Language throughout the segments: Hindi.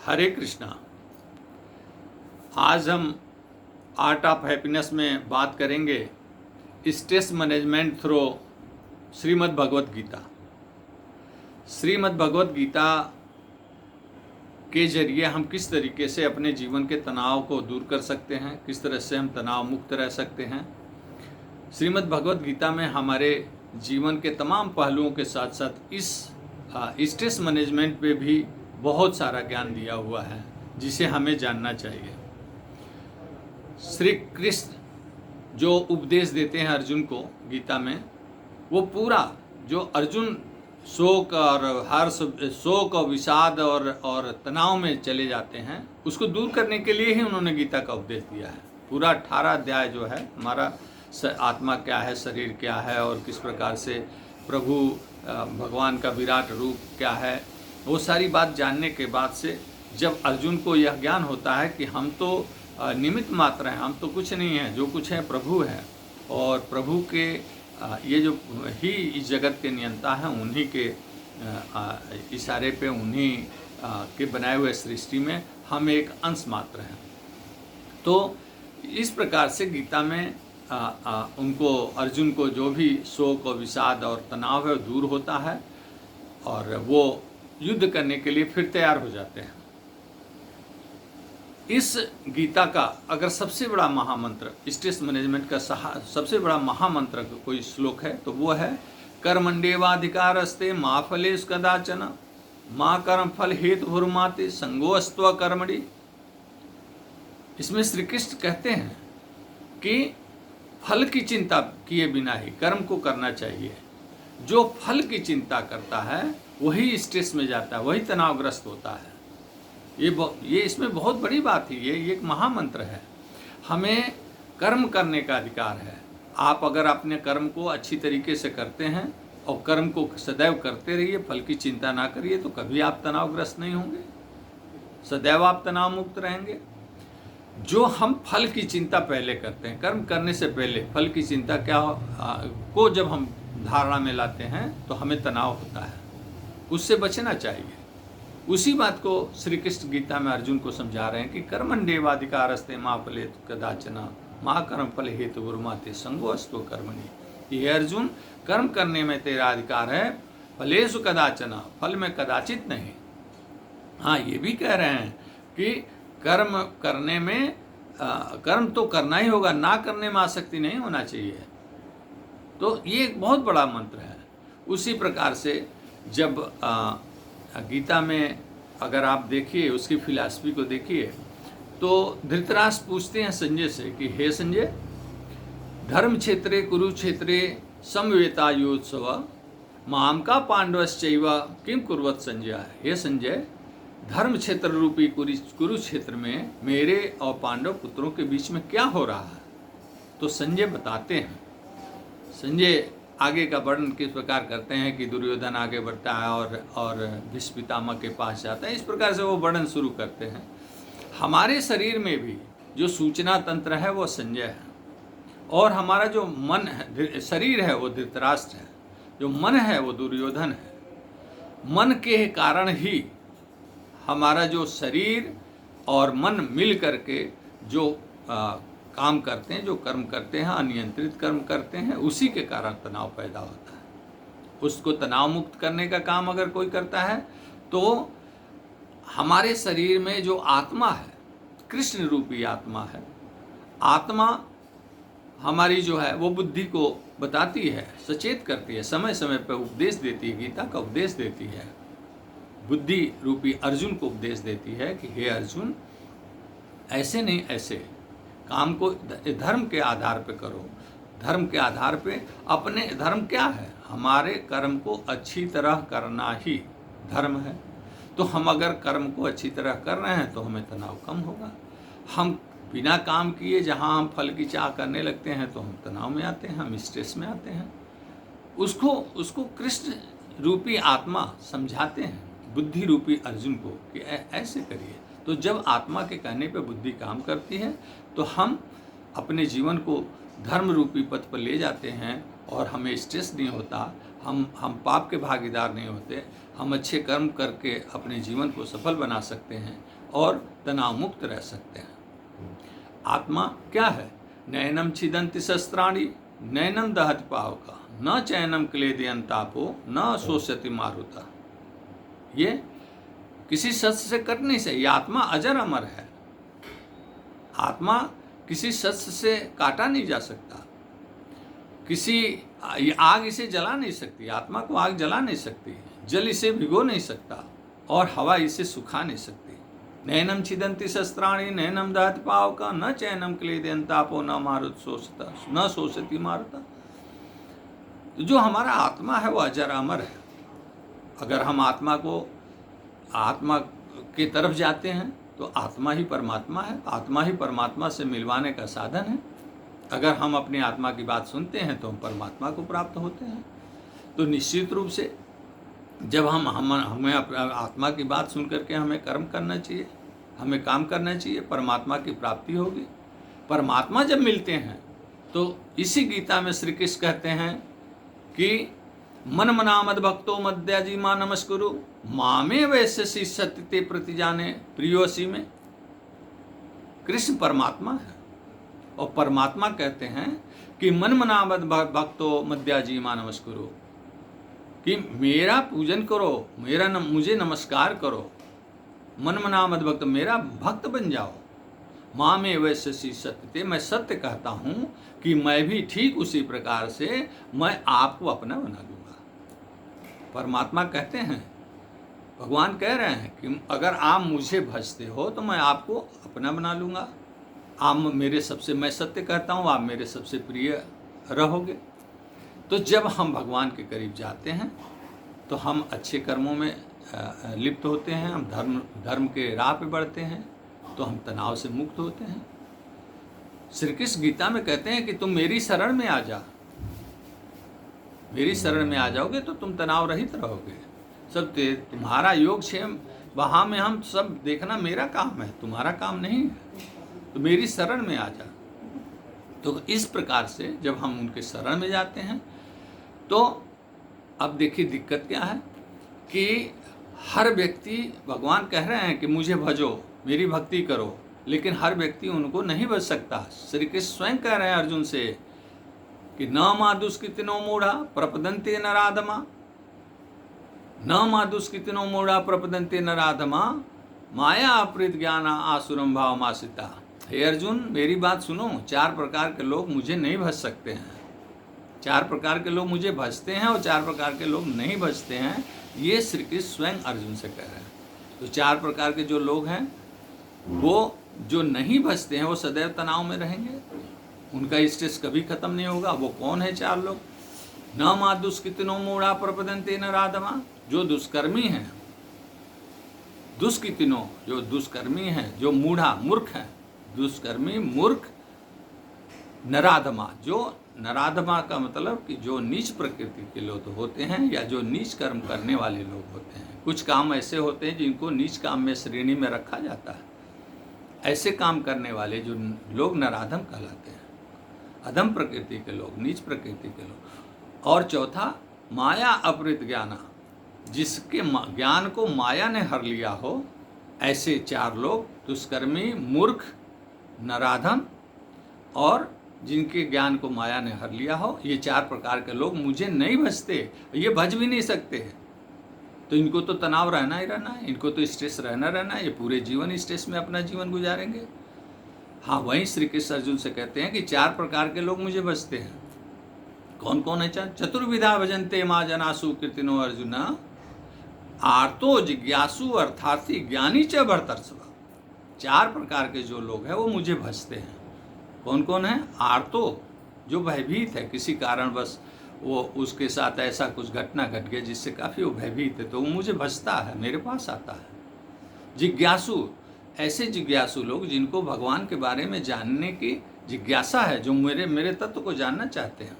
हरे कृष्णा। आज हम आर्ट ऑफ हैप्पीनेस में बात करेंगे stress management through Shrimad Bhagavad Gita. Shrimad Bhagavad Gita के जरिए हम किस तरीके से अपने जीवन के तनाव को दूर कर सकते हैं, किस तरह से हम तनाव मुक्त रह सकते हैं। श्रीमद् भगवत गीता में हमारे जीवन के तमाम पहलुओं के साथ साथ इस स्ट्रेस मैनेजमेंट पे भी बहुत सारा ज्ञान दिया हुआ है जिसे हमें जानना चाहिए। श्री कृष्ण जो उपदेश देते हैं अर्जुन को गीता में, वो पूरा जो अर्जुन शोक और हर्ष, शोक और विषाद और तनाव में चले जाते हैं, उसको दूर करने के लिए ही उन्होंने गीता का उपदेश दिया है। पूरा 18 अध्याय जो है, हमारा आत्मा क्या है, शरीर क्या है और किस प्रकार से प्रभु भगवान का विराट रूप क्या है, वो सारी बात जानने के बाद से जब अर्जुन को यह ज्ञान होता है कि हम तो निमित्त मात्र हैं, हम तो कुछ नहीं हैं, जो कुछ है प्रभु है और प्रभु के ये जो ही इस जगत के नियंता हैं, उन्हीं के इशारे पे, उन्हीं के बनाए हुए सृष्टि में हम एक अंश मात्र हैं। तो इस प्रकार से गीता में उनको, अर्जुन को जो भी शोक और विषाद और तनाव है दूर होता है और वो युद्ध करने के लिए फिर तैयार हो जाते हैं। इस गीता का अगर सबसे बड़ा महामंत्र, स्ट्रेस मैनेजमेंट का सबसे बड़ा महामंत्र कोई श्लोक है तो वो है कर्मण्येवाधिकारस्ते मा फलेषु कदाचन मा कर्म फल हेतुर्माते संगोऽस्त्व कर्मणि। इसमें श्री कृष्ण कहते हैं कि फल की चिंता किए बिना ही कर्म को करना चाहिए। जो फल की चिंता करता है वही स्ट्रेस में जाता है, वही तनावग्रस्त होता है। ये इसमें बहुत बड़ी बात है। ये एक महामंत्र है। हमें कर्म करने का अधिकार है। आप अगर अपने कर्म को अच्छी तरीके से करते हैं और कर्म को सदैव करते रहिए, फल की चिंता ना करिए, तो कभी आप तनावग्रस्त नहीं होंगे, सदैव आप तनाव मुक्त रहेंगे। जो हम फल की चिंता पहले करते हैं, कर्म करने से पहले फल की चिंता को जब हम धारणा में लाते हैं तो हमें तनाव होता है, उससे बचना चाहिए। उसी बात को श्री कृष्ण गीता में अर्जुन को समझा रहे हैं कि कर्मण्येवाधिकारस्ते मा फलेषु कदाचन मा कर्म फल हेतुर्माते संगोऽस्त्व कर्मणि। ये अर्जुन, कर्म करने में तेरा अधिकार है, फलेषु कदाचन, फल में कदाचित नहीं। हाँ, ये भी कह रहे हैं कि कर्म करने में कर्म तो करना ही होगा, ना करने में आसक्ति नहीं होना चाहिए। तो ये एक बहुत बड़ा मंत्र है। उसी प्रकार से जब गीता में अगर आप देखिए, उसकी फिलॉसफी को देखिए, तो धृतराष्ट्र पूछते हैं संजय से कि हे संजय, धर्म क्षेत्रे कुरुक्षेत्रे समवेतायुत्सव माम का पांडवश्चैव किम कुर्वत संजय। हे संजय, धर्म क्षेत्र रूपी कुरुक्षेत्र में मेरे और पांडव पुत्रों के बीच में क्या हो रहा है। तो संजय बताते हैं, संजय आगे का वर्णन किस प्रकार करते हैं कि दुर्योधन आगे बढ़ता है और भीष्म पितामह के पास जाता है। इस प्रकार से वो वर्णन शुरू करते हैं। हमारे शरीर में भी जो सूचना तंत्र है वो संजय है और हमारा जो मन है, शरीर है, वो धृतराष्ट्र है, जो मन है वो दुर्योधन है। मन के कारण ही हमारा जो शरीर और मन मिल करके जो काम करते हैं, जो कर्म करते हैं, अनियंत्रित कर्म करते हैं, उसी के कारण तनाव पैदा होता है। उसको तनाव मुक्त करने का काम अगर कोई करता है तो हमारे शरीर में जो आत्मा है, कृष्ण रूपी आत्मा है, आत्मा हमारी जो है वो बुद्धि को बताती है, सचेत करती है, समय समय पर उपदेश देती है, गीता का उपदेश देती है। बुद्धि रूपी अर्जुन को उपदेश देती है कि हे अर्जुन, ऐसे नहीं, ऐसे काम को धर्म के आधार पे करो। धर्म के आधार पे अपने, धर्म क्या है, हमारे कर्म को अच्छी तरह करना ही धर्म है। तो हम अगर कर्म को अच्छी तरह कर रहे हैं तो हमें तनाव कम होगा। हम बिना काम किए जहाँ हम फल की चाह करने लगते हैं तो हम तनाव में आते हैं, हम स्ट्रेस में आते हैं। उसको कृष्ण रूपी आत्मा समझाते हैं बुद्धि रूपी अर्जुन को कि ऐसे करिए। तो जब आत्मा के कहने पे बुद्धि काम करती है तो हम अपने जीवन को धर्म रूपी पथ पर ले जाते हैं और हमें स्ट्रेस नहीं होता, हम पाप के भागीदार नहीं होते, हम अच्छे कर्म करके अपने जीवन को सफल बना सकते हैं और तनाव मुक्त रह सकते हैं। आत्मा क्या है? नैनम छिदंति शस्त्राणि नैनम दहति पावका न चैनम क्लेदयन तापो न शोषयति मारुता। ये किसी शस्त्र से कट नहीं सकती। आत्मा अजर अमर है। आत्मा किसी शस्त्र से काटा नहीं जा सकता। किसी आग इसे जला नहीं सकती। आत्मा को आग जला नहीं सकती, जल इसे भिगो नहीं सकता और हवा इसे सुखा नहीं सकती। नैनम छिदंति शस्त्राणि नैनम दहति पावका न चैनम क्लेदयन तापो न मारुत शोषता न शोषति मारुता। तो जो हमारा आत्मा है वो अजर अमर है। अगर हम आत्मा की तरफ जाते हैं तो आत्मा ही परमात्मा है। आत्मा ही परमात्मा से मिलवाने का साधन है। अगर हम अपनी आत्मा की बात सुनते हैं तो हम परमात्मा को प्राप्त होते हैं। तो निश्चित रूप से जब हमें आत्मा की बात सुन करके हमें कर्म करना चाहिए, हमें काम करना चाहिए, परमात्मा की प्राप्ति होगी। परमात्मा जब मिलते हैं तो इसी गीता में श्री कृष्ण कहते हैं कि मन मना मद भक्तो मद्याजी मां नमस्कुरु मामे वैश्यसी सत्य ते प्रति जाने प्रियोसी में। कृष्ण परमात्मा है और परमात्मा कहते हैं कि मन मना मद भक्तो मद्याजी मां नमस्कुरु, कि मेरा पूजन करो, मुझे नमस्कार करो। मन मना मद भक्त, मेरा भक्त बन जाओ। माँ में वैश्यसी सत्य, मैं सत्य कहता हूँ कि मैं भी ठीक उसी प्रकार से मैं आपको अपना बना लूँगा। परमात्मा कहते हैं, भगवान कह रहे हैं कि अगर आप मुझे भजते हो तो मैं आपको अपना बना लूँगा। आप मेरे सबसे, मैं सत्य कहता हूँ, आप मेरे सबसे प्रिय रहोगे। तो जब हम भगवान के करीब जाते हैं तो हम अच्छे कर्मों में लिप्त होते हैं, हम धर्म के राह पे बढ़ते हैं, तो हम तनाव से मुक्त होते हैं। श्री कृष्ण गीता में कहते हैं कि तुम मेरी शरण में आ जा, मेरी शरण में आ जाओगे तो तुम तनाव रहित रहोगे। सब तुम्हारा योगक्षेम वहाँ में हम सब देखना मेरा काम है, तुम्हारा काम नहीं है। तो मेरी शरण में आ जा। तो इस प्रकार से जब हम उनके शरण में जाते हैं तो अब देखिए दिक्कत क्या है कि हर व्यक्ति, भगवान कह रहे हैं कि मुझे भजो, मेरी भक्ति करो, लेकिन हर व्यक्ति उनको नहीं भज सकता। श्री कृष्ण स्वयं कह रहे हैं अर्जुन से कि न मा दुष्कृतिनो मूढ़ा प्रपदन्ते नराधमा, न मा दुष्कृतिनो मूढ़ा प्रपदन्ते नराधमा माया अपृत ज्ञाना आसुरम भाव मासिता। हे अर्जुन, मेरी बात सुनो, 4 प्रकार के लोग मुझे नहीं भज सकते हैं। 4 प्रकार के लोग मुझे भजते हैं और 4 प्रकार के लोग नहीं भजते हैं। ये श्री कृष्ण स्वयं अर्जुन से कह रहे हैं। तो 4 प्रकार के जो लोग हैं वो जो नहीं भजते हैं वो सदैव तनाव में रहेंगे, उनका स्ट्रेस कभी खत्म नहीं होगा। वो कौन है 4 लोग? न मा दुष्कृतिनो मूढ़ा प्रपदन्ते नराधमा, जो दुष्कर्मी हैं, दुष्कृतिनो जो दुष्कर्मी हैं, जो मूढ़ा मूर्ख हैं, दुष्कर्मी मूर्ख, नराधमा, जो नराधमा का मतलब कि जो नीच प्रकृति के लोग होते हैं या जो नीच कर्म करने वाले लोग होते हैं। कुछ काम ऐसे होते हैं जिनको नीच काम में श्रेणी में रखा जाता है। ऐसे काम करने वाले जो लोग नराधम कहलाते हैं, अधम प्रकृति के लोग, नीच प्रकृति के लोग। और चौथा, माया अपृत ज्ञाना, जिसके ज्ञान को माया ने हर लिया हो, ऐसे 4 लोग, दुष्कर्मी, मूर्ख, नराधम और जिनके ज्ञान को माया ने हर लिया हो, ये 4 प्रकार के लोग मुझे नहीं भजते, ये भज भी नहीं सकते। तो इनको तो तनाव रहना ही रहना है, इनको तो स्ट्रेस रहना है, ये पूरे जीवन स्ट्रेस में अपना जीवन गुजारेंगे। हाँ, वहीं श्री कृष्ण अर्जुन से कहते हैं कि 4 प्रकार के लोग मुझे भजते हैं। कौन कौन है? चतुर्विधा भजन्ते मां जनासु कीर्तिनो अर्जुन, आर्तो जिज्ञासु अर्थार्थी ज्ञानी च भरतर्षभ। 4 प्रकार के जो लोग हैं वो मुझे भजते हैं। कौन कौन है? आर्तो, जो भयभीत है, किसी कारणवश वो उसके साथ ऐसा कुछ घटना घट गया जिससे काफ़ी वो भयभीत है, तो वो मुझे भजता है, मेरे पास आता है। जिज्ञासु, ऐसे जिज्ञासु लोग जिनको भगवान के बारे में जानने की जिज्ञासा है, जो मेरे तत्व को जानना चाहते हैं,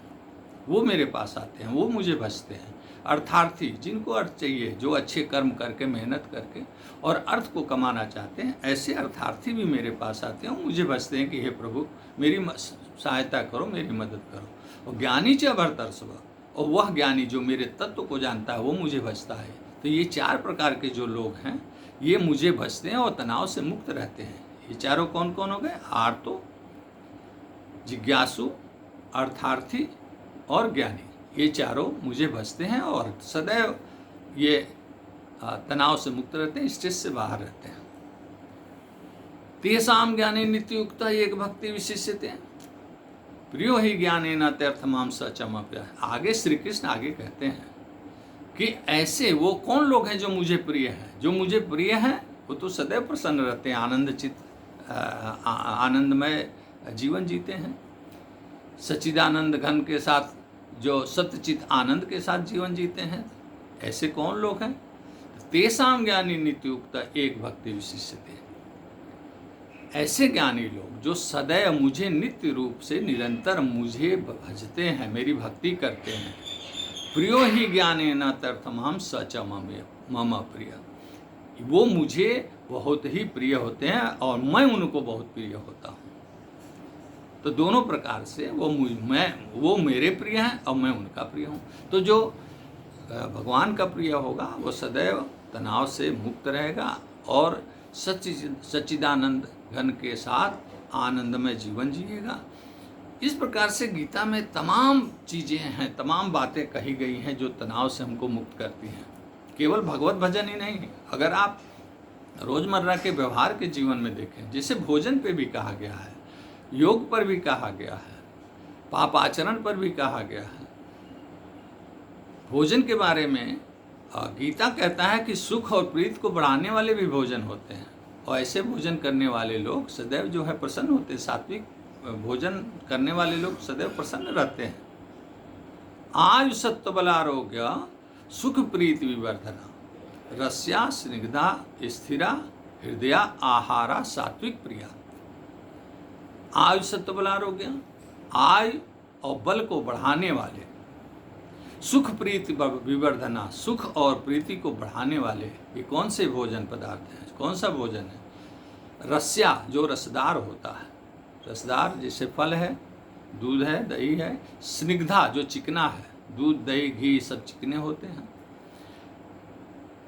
वो मेरे पास आते हैं, वो मुझे भजते हैं। अर्थार्थी, जिनको अर्थ चाहिए, जो अच्छे कर्म करके, मेहनत करके और अर्थ को कमाना चाहते हैं, ऐसे अर्थार्थी भी मेरे पास आते हैं, मुझे भजते हैं कि हे प्रभु मेरी सहायता करो, मेरी मदद करो। और ज्ञानी च भरतर्षभ, और वह ज्ञानी जो मेरे तत्व को जानता है वो मुझे भजता है। तो ये 4 प्रकार के जो लोग हैं ये मुझे भजते हैं और तनाव से मुक्त रहते हैं। ये चारों कौन कौन हो गए? आर्तो, जिज्ञासु, अर्थार्थी और ज्ञानी। ये चारों मुझे भजते हैं और सदैव ये तनाव से मुक्त रहते हैं, स्ट्रेस से बाहर रहते हैं। तेषां ज्ञाने नित्ययुक्ता एक भक्ति विशिष्यते प्रियो ही ज्ञाने न त्यर्थमाम सचमप्य। आगे श्री कृष्ण आगे कहते हैं कि ऐसे वो कौन लोग हैं जो मुझे प्रिय हैं। जो मुझे प्रिय हैं वो तो सदैव प्रसन्न रहते हैं, आनंदमय जीवन जीते हैं, सच्चिदानंद घन के साथ, जो सत्यचित आनंद के साथ जीवन जीते हैं। ऐसे कौन लोग हैं? तेषां ज्ञानी नित्युक्ता एक भक्ति विशिष्यते। ऐसे ज्ञानी लोग जो सदैव मुझे नित्य रूप से निरंतर मुझे भजते हैं, मेरी भक्ति करते हैं। प्रियो ही ज्ञाने न तर्थमाम सच मम प्रिय। वो मुझे बहुत ही प्रिय होते हैं और मैं उनको बहुत प्रिय होता हूँ। तो दोनों प्रकार से वो मेरे प्रिय हैं और मैं उनका प्रिय हूँ। तो जो भगवान का प्रिय होगा वो सदैव तनाव से मुक्त रहेगा और सच्चिदानंद घन के साथ आनंदमय जीवन जिएगा। इस प्रकार से गीता में तमाम चीज़ें हैं, तमाम बातें कही गई हैं जो तनाव से हमको मुक्त करती हैं। केवल भगवत भजन ही नहीं, अगर आप रोज़मर्रा के व्यवहार के जीवन में देखें, जैसे भोजन पे भी कहा गया है, योग पर भी कहा गया है, पाप आचरण पर भी कहा गया है। भोजन के बारे में गीता कहता है कि सुख और प्रीति को बढ़ाने वाले भी भोजन होते हैं और ऐसे भोजन करने वाले लोग सदैव जो है प्रसन्न होते हैं। सात्विक भोजन करने वाले लोग सदैव प्रसन्न रहते हैं। आयु सत्व बल आरोग्य सुख प्रीति विवर्धना रस्या स्निग्धा स्थिरा हृदया आहारा सात्विक प्रिया। आयु सत्व बल आरोग्य, आयु और बल को बढ़ाने वाले, सुख प्रीति विवर्धना, सुख और प्रीति को बढ़ाने वाले ये कौन से भोजन पदार्थ हैं? कौन सा भोजन है? रस्या जो रसदार होता है, रसदार जैसे फल है, दूध है, दही है। स्निग्धा जो चिकना है, दूध दही घी सब चिकने होते हैं।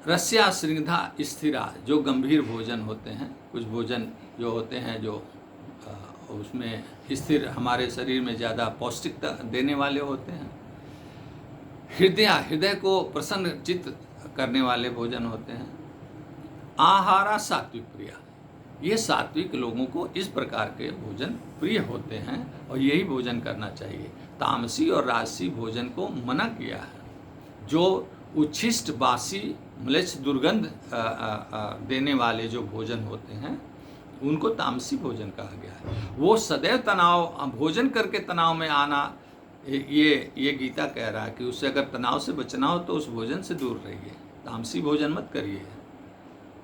रस्या स्निग्धा स्थिरा जो गंभीर भोजन होते हैं। कुछ भोजन जो होते हैं जो उसमें स्थिर, हमारे शरीर में ज़्यादा पौष्टिकता देने वाले होते हैं। हृदय को प्रसन्न चित्त करने वाले भोजन होते हैं। आहारा सात्विक प्रिया, ये सात्विक लोगों को इस प्रकार के भोजन प्रिय होते हैं और यही भोजन करना चाहिए। तामसी और राजसी भोजन को मना किया है। जो उच्छिष्ट, बासी, म्लेच्छ, दुर्गंध देने वाले जो भोजन होते हैं उनको तामसी भोजन कहा गया है। वो सदैव तनाव, भोजन करके तनाव में आना, ये गीता कह रहा है कि उससे अगर तनाव से बचना हो तो उस भोजन से दूर रहिए। तामसी भोजन मत करिए,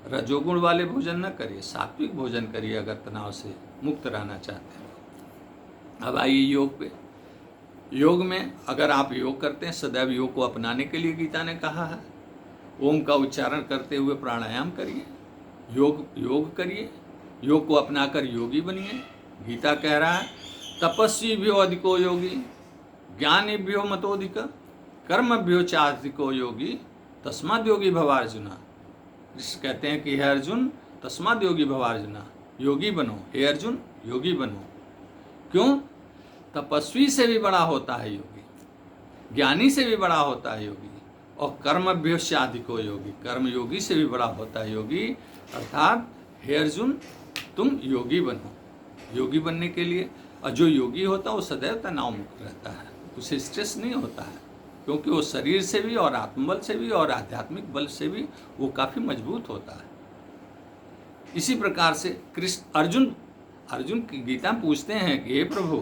रजोगुण वाले भोजन न करिए, सात्विक भोजन करिए अगर तनाव से मुक्त रहना चाहते हैं। अब आइए योग पे। योग में अगर आप योग करते हैं, सदैव योग को अपनाने के लिए गीता ने कहा है। ओम का उच्चारण करते हुए प्राणायाम करिए, योग करिए, योग को अपनाकर योगी बनिए। गीता कह रहा है तपस्वीभ्यो अधिको योगी ज्ञानीभ्यो मतोधिक कर्मभ्यो चाधिको योगी तस्माद् योगी भवार्जुना। कृष्ण कहते हैं कि हे अर्जुन तस्माद् योगी भवार्जुना, योगी बनो, हे अर्जुन योगी बनो। क्यों? तपस्वी से भी बड़ा होता है योगी, ज्ञानी से भी बड़ा होता है योगी, और कर्मभ्यो चाधिको योगी, कर्म योगी से भी बड़ा होता है योगी। अर्थात हे अर्जुन तुम योगी बनो। योगी बनने के लिए, और जो योगी होता है वो सदैव तनाव मुक्त रहता है, उसे स्ट्रेस नहीं होता है, क्योंकि वो शरीर से भी और आत्मबल से भी और आध्यात्मिक बल से भी वो काफ़ी मजबूत होता है। इसी प्रकार से कृष्ण अर्जुन की गीता पूछते हैं कि हे प्रभु,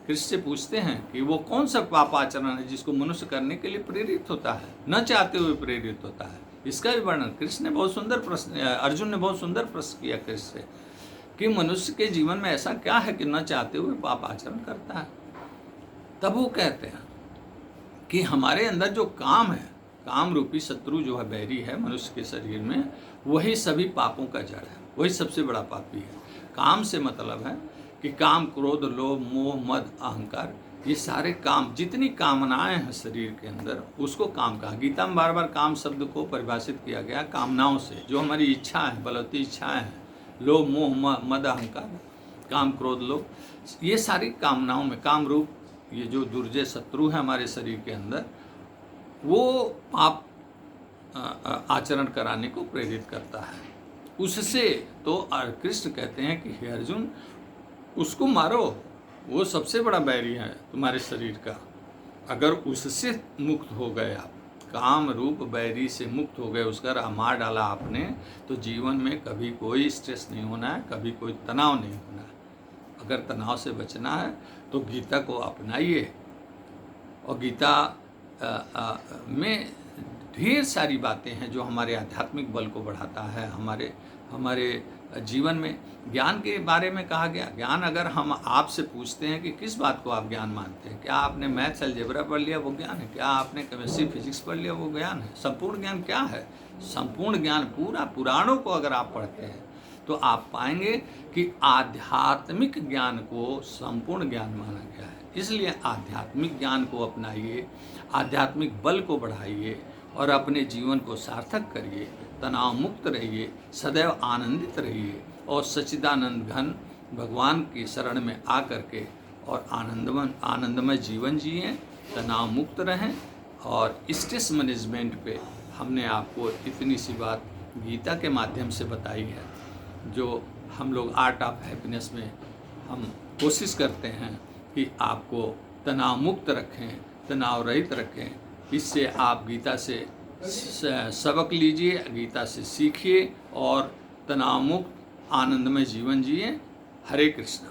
कृष्ण से पूछते हैं कि वो कौन सा पाप आचरण है जिसको मनुष्य करने के लिए प्रेरित होता है, न चाहते हुए प्रेरित होता है। इसका भी वर्णन कृष्ण ने बहुत सुंदर प्रश्न, अर्जुन ने बहुत सुंदर प्रश्न किया कृष्ण से कि मनुष्य के जीवन में ऐसा क्या है कि न चाहते हुए पाप आचरण करता है। तब वो कहते हैं कि हमारे अंदर जो काम है, काम रूपी शत्रु जो है, बैरी है मनुष्य के शरीर में, वही सभी पापों का जड़ है, वही सबसे बड़ा पापी है। काम से मतलब है कि काम, क्रोध, लोभ, मोह, मद, अहंकार, ये सारे काम, जितनी कामनाएं हैं शरीर के अंदर, उसको काम कहा। गीता में बार बार काम शब्द को परिभाषित किया गया कामनाओं से। जो हमारी इच्छा है, बलवती इच्छाएं हैं, लोभ मोह मद अहंकार, काम क्रोध लोभ, ये सारी कामनाओं में काम रूप ये जो दुर्जय शत्रु है हमारे शरीर के अंदर, वो पाप आचरण कराने को प्रेरित करता है। उससे तो कृष्ण कहते हैं कि हे अर्जुन, उसको मारो, वो सबसे बड़ा बैरी है तुम्हारे शरीर का। अगर उससे मुक्त हो गए आप, काम रूप बैरी से मुक्त हो गए, उसका मार डाला आपने, तो जीवन में कभी कोई स्ट्रेस नहीं होना है, कभी कोई तनाव नहीं होना है। अगर तनाव से बचना है तो गीता को अपनाइए। और गीता में ढेर सारी बातें हैं जो हमारे आध्यात्मिक बल को बढ़ाता है। हमारे जीवन में ज्ञान के बारे में कहा गया। ज्ञान अगर हम आपसे पूछते हैं कि किस बात को आप ज्ञान मानते हैं, क्या आपने मैथ्स अलजेब्रा पढ़ लिया वो ज्ञान है, क्या आपने केमिस्ट्री फिजिक्स पढ़ लिया वो ज्ञान है? संपूर्ण ज्ञान क्या है? संपूर्ण ज्ञान पूरा पुराणों को अगर आप पढ़ते हैं तो आप पाएंगे कि आध्यात्मिक ज्ञान को संपूर्ण ज्ञान माना गया है। इसलिए आध्यात्मिक ज्ञान को अपनाइए, आध्यात्मिक बल को बढ़ाइए और अपने जीवन को सार्थक करिए, तनाव मुक्त रहिए, सदैव आनंदित रहिए और सच्चिदानंद घन भगवान की शरण में आ करके और आनंदमय जीवन जिए, तनाव मुक्त रहें। और स्ट्रेस मैनेजमेंट पे हमने आपको इतनी सी बात गीता के माध्यम से बताई है, जो हम लोग आर्ट ऑफ हैप्पीनेस में हम कोशिश करते हैं कि आपको तनाव मुक्त रखें, तनाव रहित रखें। इससे आप गीता से सबक लीजिए, गीता से सीखिए और तनाव मुक्त आनंदमय जीवन जिए। हरे कृष्ण।